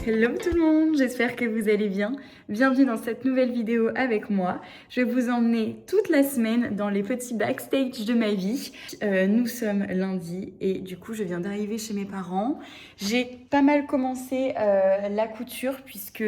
Hello tout le monde, j'espère que vous allez bien. Bienvenue dans cette nouvelle vidéo avec moi. Je vais vous emmener toute la semaine dans les petits backstage de ma vie. Nous sommes lundi et du coup je viens d'arriver chez mes parents. J'ai pas mal commencé la couture puisque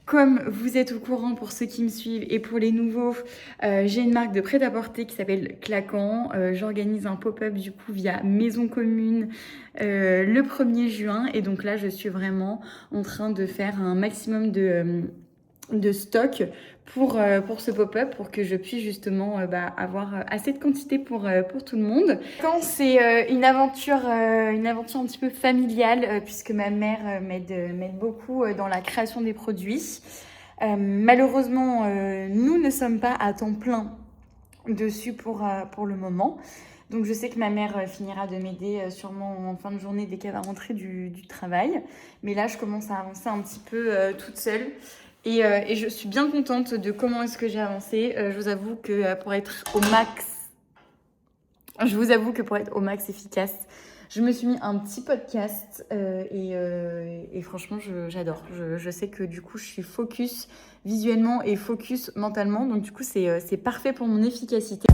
comme vous êtes au courant pour ceux qui me suivent et pour les nouveaux, j'ai une marque de prêt-à-porter qui s'appelle Claquant. J'organise un pop-up du coup via Maison Commune le 1er juin et donc là je suis vraiment en train de faire un maximum de stock pour ce pop-up pour que je puisse justement avoir assez de quantité pour tout le monde. Quand c'est une aventure un petit peu familiale puisque ma mère m'aide beaucoup dans la création des produits. Malheureusement, nous ne sommes pas à temps plein dessus pour le moment. Donc je sais que ma mère finira de m'aider sûrement en fin de journée dès qu'elle va rentrer du travail. Mais là, je commence à avancer un petit peu toute seule. Et je suis bien contente de comment est-ce que j'ai avancé. Je vous avoue que pour être au max efficace, je me suis mis un petit podcast et franchement, j'adore. Je sais que du coup, je suis focus visuellement et focus mentalement. Donc du coup, c'est parfait pour mon efficacité.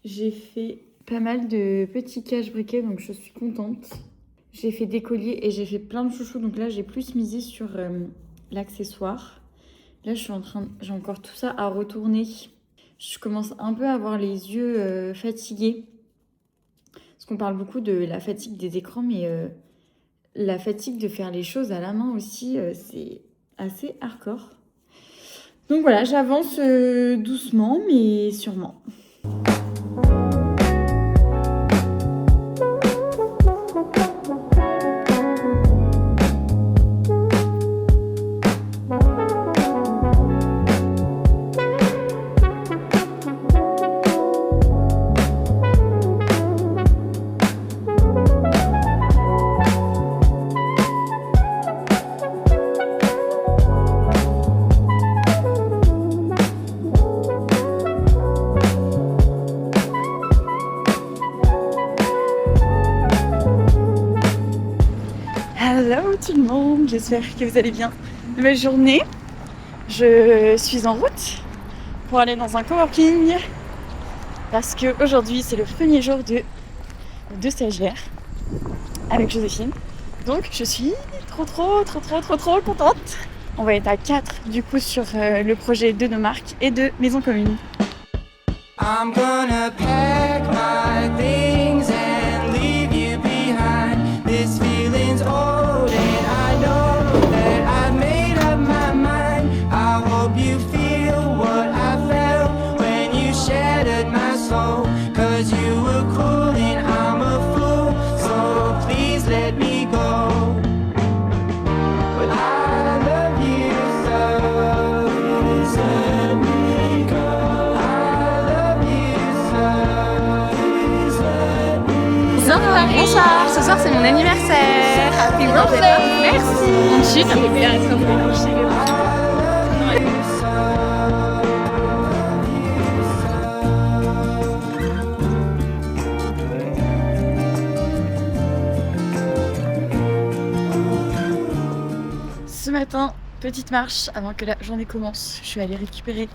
J'ai fait pas mal de petits cache-briquets, donc je suis contente. J'ai fait des colliers et j'ai fait plein de chouchous, donc là j'ai plus misé sur l'accessoire. Là j'ai encore tout ça à retourner. Je commence un peu à avoir les yeux fatigués. Parce qu'on parle beaucoup de la fatigue des écrans, mais la fatigue de faire les choses à la main aussi, c'est assez hardcore. Donc voilà, j'avance doucement, mais sûrement. Hello tout le monde, j'espère que vous allez bien. Nouvelle journée, je suis en route pour aller dans un coworking parce qu'aujourd'hui c'est le premier jour de stagiaire avec Joséphine. Donc je suis trop contente. On va être à 4 du coup sur le projet de nos marques et de Maison Commune. I'm gonna pack my things and leave you behind. This feeling's old and I know that I've made up my mind. I hope you feel what I felt when you shattered my soul. Cause you were cool and I'm a fool, so please let me go. But I love you so, please let me go. Bonsoir, ce soir c'est mon anniversaire. Happy birthday. Merci. Ce matin, petite marche avant que la journée commence. Je suis allée récupérer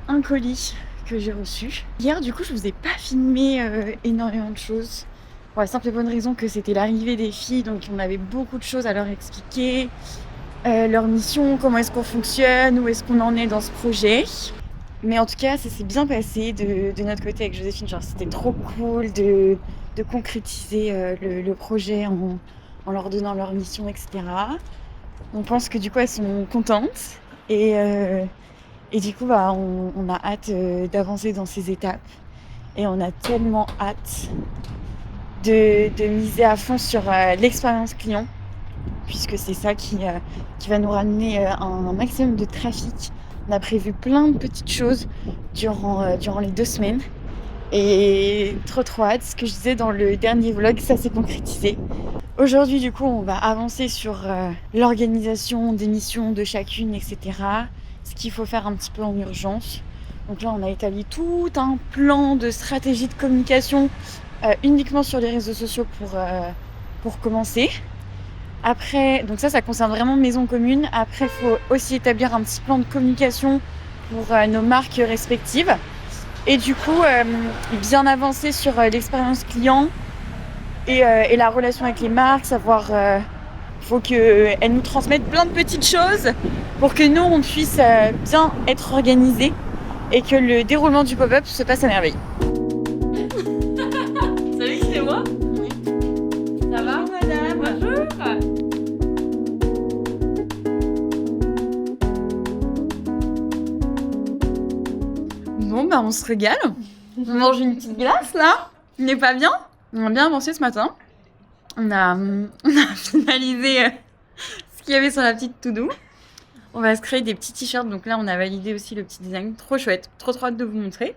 un colis que j'ai reçu. Hier, du coup, je vous ai pas filmé énormément de choses. Pour la simple et bonne raison que c'était l'arrivée des filles, donc on avait beaucoup de choses à leur expliquer. Leur mission, comment est-ce qu'on fonctionne, où est-ce qu'on en est dans ce projet. Mais en tout cas, ça s'est bien passé de notre côté avec Joséphine. Genre, c'était trop cool de concrétiser le projet en leur donnant leur mission, etc. On pense que du coup, elles sont contentes. Et du coup, on a hâte d'avancer dans ces étapes. Et on a tellement hâte de miser à fond sur l'expérience client, puisque c'est ça qui va nous ramener un maximum de trafic. On a prévu plein de petites choses durant les 2 semaines. Et trop hâte. Ce que je disais dans le dernier vlog, ça s'est concrétisé. Aujourd'hui, du coup, on va avancer sur l'organisation des missions de chacune, etc. Ce qu'il faut faire un petit peu en urgence. Donc là, on a établi tout un plan de stratégie de communication uniquement sur les réseaux sociaux pour commencer. Après, donc ça concerne vraiment Maison Commune. Après, il faut aussi établir un petit plan de communication pour nos marques respectives. Et du coup, bien avancer sur l'expérience client et la relation avec les marques, savoir... faut qu'elles nous transmettent plein de petites choses pour que nous, on puisse bien être organisés et que le déroulement du pop-up se passe à merveille. Salut, c'est moi. Oui. Ça va, madame? Bonjour. Bon, bah on se régale. On mange une petite glace là. On n'est pas bien? On a bien avancé ce matin. On a finalisé ce qu'il y avait sur la petite to-do. On va se créer des petits t-shirts. Donc là, on a validé aussi le petit design. Trop chouette. Trop hâte de vous montrer.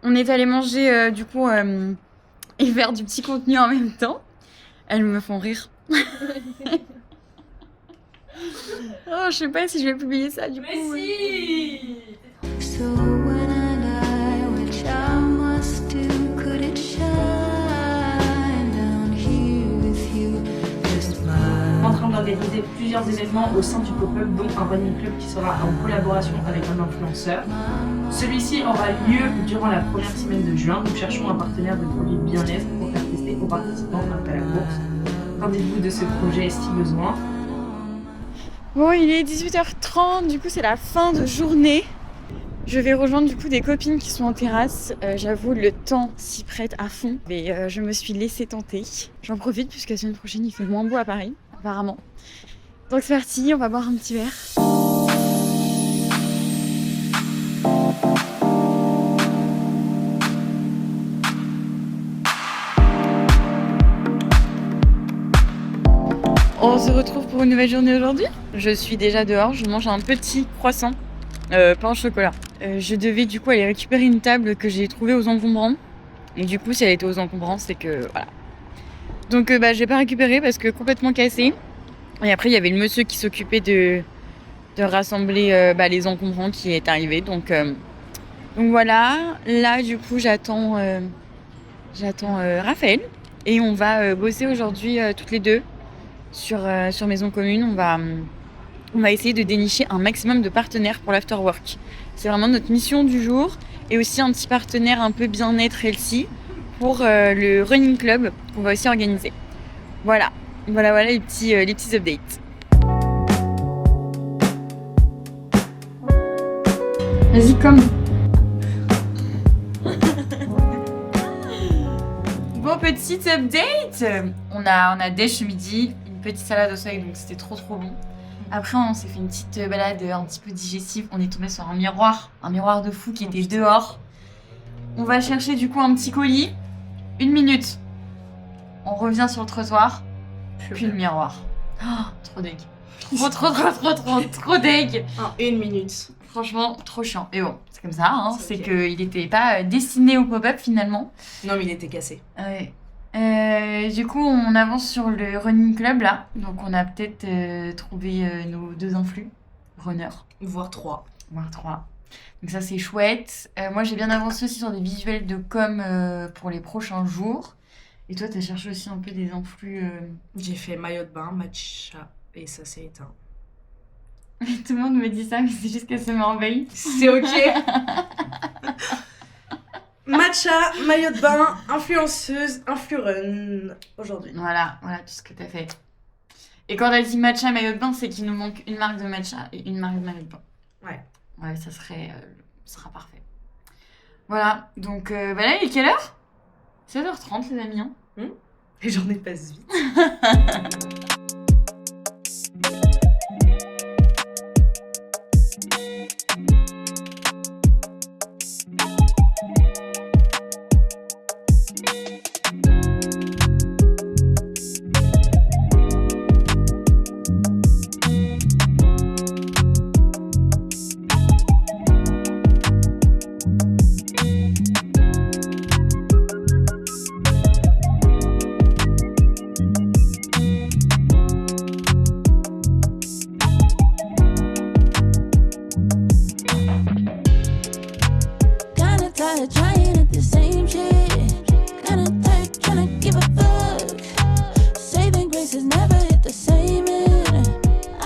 On est allé manger du coup et faire du petit contenu en même temps. Elles me font rire. Oh, je sais pas si je vais publier ça du coup. Mais si. So when I die, which I must do, could it shine down here with you? Just En my train d'organiser plusieurs événements au sein du pop-up, dont un running club qui sera en collaboration avec un influenceur. Celui-ci aura lieu durant la première semaine de juin. Nous cherchons un partenaire de produits bien-être pour faire tester aux participants après la course. Qu'en dites-vous de ce projet si besoin? Bon, il est 18h30, du coup c'est la fin de journée. Je vais rejoindre du coup des copines qui sont en terrasse. J'avoue, le temps s'y prête à fond. Mais je me suis laissée tenter. J'en profite puisque la semaine prochaine il fait moins beau à Paris, apparemment. Donc c'est parti, on va boire un petit verre. On se retrouve pour une nouvelle journée aujourd'hui. Je suis déjà dehors, je mange un petit croissant, pain au chocolat. Je devais du coup aller récupérer une table que j'ai trouvée aux encombrants. Et du coup, si elle était aux encombrants, c'est que voilà. Donc j'ai pas récupéré parce que complètement cassée. Et après, il y avait le monsieur qui s'occupait de rassembler les encombrants qui est arrivé. Donc voilà, là du coup, j'attends Raphaël. Et on va bosser aujourd'hui toutes les deux sur Maison Commune. On va essayer de dénicher un maximum de partenaires pour l'afterwork. C'est vraiment notre mission du jour. Et aussi un petit partenaire un peu bien-être healthy pour le running club qu'on va aussi organiser. Voilà les petits updates. Vas-y, comme. Bon, petite update. On a déj ce midi, une petite salade au soleil, donc c'était trop bon. Après, on s'est fait une petite balade un petit peu digestive. On est tombé sur un miroir de fou qui était dehors. On va chercher du coup un petit colis. 1 minute. On revient sur le trottoir. Puis le miroir. Oh, trop deg. Trop deg. En 1 minute. Franchement, trop chiant. Et bon, c'est comme ça, hein. C'est okay. Qu'il n'était pas destiné au pop-up finalement. Non, mais il était cassé. Ouais. Du coup, on avance sur le running club là. Donc, on a peut-être trouvé nos 2 influx, runners. Voire 3. Donc, ça, c'est chouette. Moi, j'ai bien avancé aussi sur des visuels de com pour les prochains jours. Et toi, t'as cherché aussi un peu des influx. J'ai fait maillot de bain, matcha, et ça s'est éteint. Tout le monde me dit ça, mais c'est juste qu'elle se merveille. C'est ok. Matcha, maillot de bain, influenceuse, influrun aujourd'hui. Voilà tout ce que t'as fait. Et quand t'as dit matcha, maillot de bain, c'est qu'il nous manque une marque de matcha et une marque de maillot de bain. Ouais, ça sera parfait. Voilà, donc là, il est quelle heure? 7h30 les amis. Les journées passent vite. tired trying at the same shit. Kinda tight, tryna give a fuck. Saving grace has never hit the same end.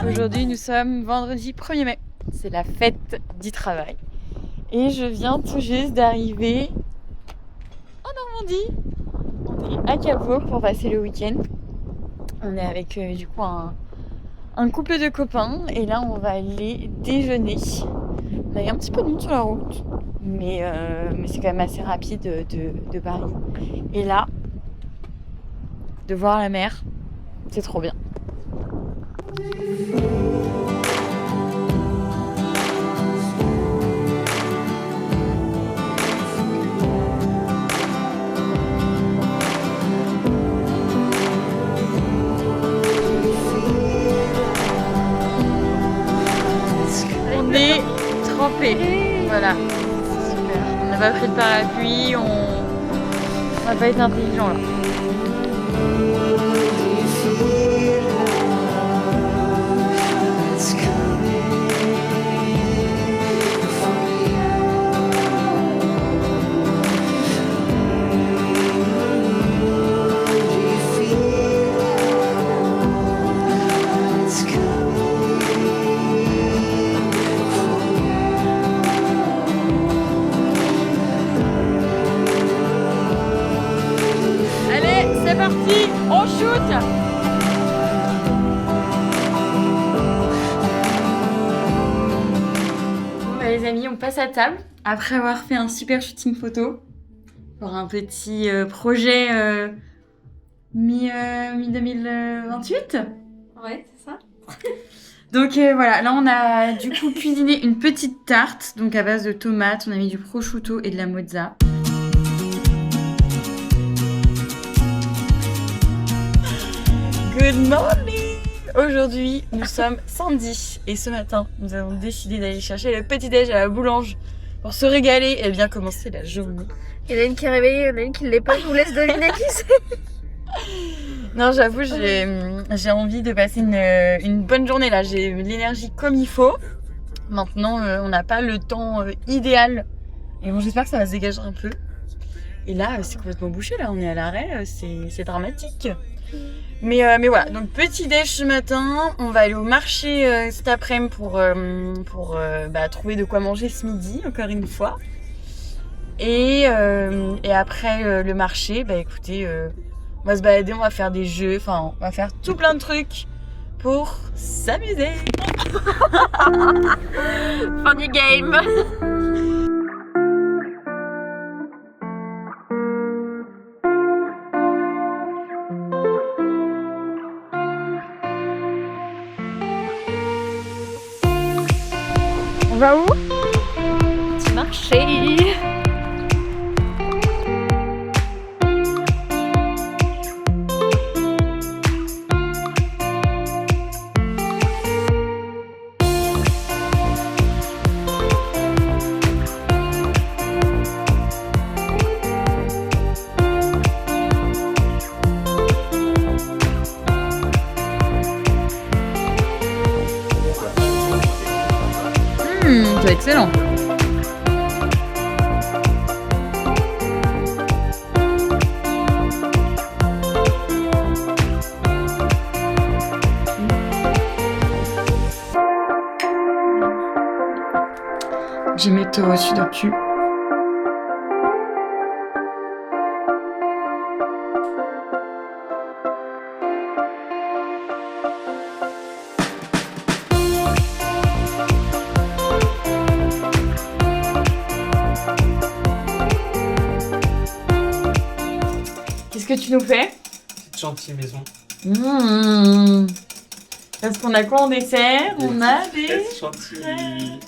Aujourd'hui, nous sommes vendredi 1er mai. C'est la fête du travail. Et je viens tout juste d'arriver en Normandie. On est à Cabourg pour passer le week-end. On est avec du coup un couple de copains. Et là, on va aller déjeuner. On a eu un petit peu de monde sur la route. Mais c'est quand même assez rapide de Paris. Et là, de voir la mer, c'est trop bien. On est trempés. Voilà, c'est super. On n'a pas pris de parapluie, on va pas être intelligent là. C'est parti, on shoot! Bon bah les amis, on passe à table. Après avoir fait un super shooting photo pour un petit projet mi-2028. Ouais, c'est ça. Donc voilà, là on a du coup cuisiné une petite tarte, donc à base de tomates, on a mis du prosciutto et de la mozza. Good morning! Aujourd'hui, nous sommes samedi et ce matin, nous avons décidé d'aller chercher le petit-déj à la boulange pour se régaler et bien commencer la journée. Il y en a une qui est réveillée, il y en a une qui ne l'est pas, je vous laisse deviner qui c'est. Non, j'avoue, j'ai envie de passer une bonne journée là, j'ai l'énergie comme il faut. Maintenant, on n'a pas le temps idéal et bon, j'espère que ça va se dégager un peu. Et là, c'est complètement bouché là, on est à l'arrêt, c'est dramatique. Mais voilà, donc petit déj ce matin, on va aller au marché cet après-midi pour trouver de quoi manger ce midi, encore une fois. Et après le marché, écoutez, on va se balader, on va faire des jeux, enfin on va faire tout plein de trucs pour s'amuser. Funny game. On va où? Petit marché. C'est excellent. Je mets au sudoku. Qu'est-ce que tu nous fais? Petite chantilly maison. Parce qu'on a quoi en dessert? On a des chantilly.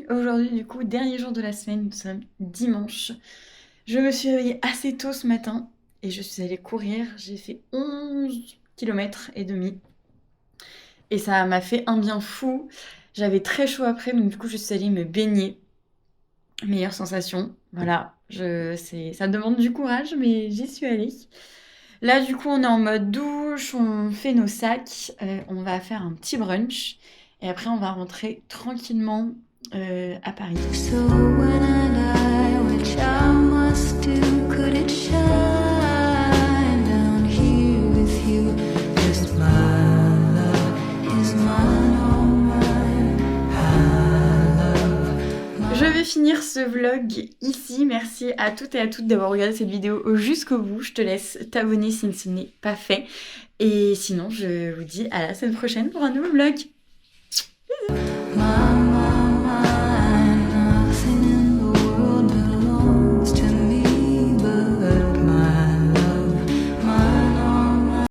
Aujourd'hui, du coup, dernier jour de la semaine, nous sommes dimanche. Je me suis réveillée assez tôt ce matin et je suis allée courir. J'ai fait 11 km et demi. Et ça m'a fait un bien fou. J'avais très chaud après, donc du coup, je suis allée me baigner. Meilleure sensation. Voilà, ça demande du courage, mais j'y suis allée. Là, du coup, on est en mode douche, on fait nos sacs, on va faire un petit brunch. Et après, on va rentrer tranquillement à Paris. So when I die, which I must do, could it shine down here with you? 'Cause my love is mine, all mine. Je vais finir ce vlog ici. Merci à toutes et à toutes d'avoir regardé cette vidéo jusqu'au bout. Je te laisse t'abonner si ce n'est pas fait. Et sinon, je vous dis à la semaine prochaine pour un nouveau vlog. My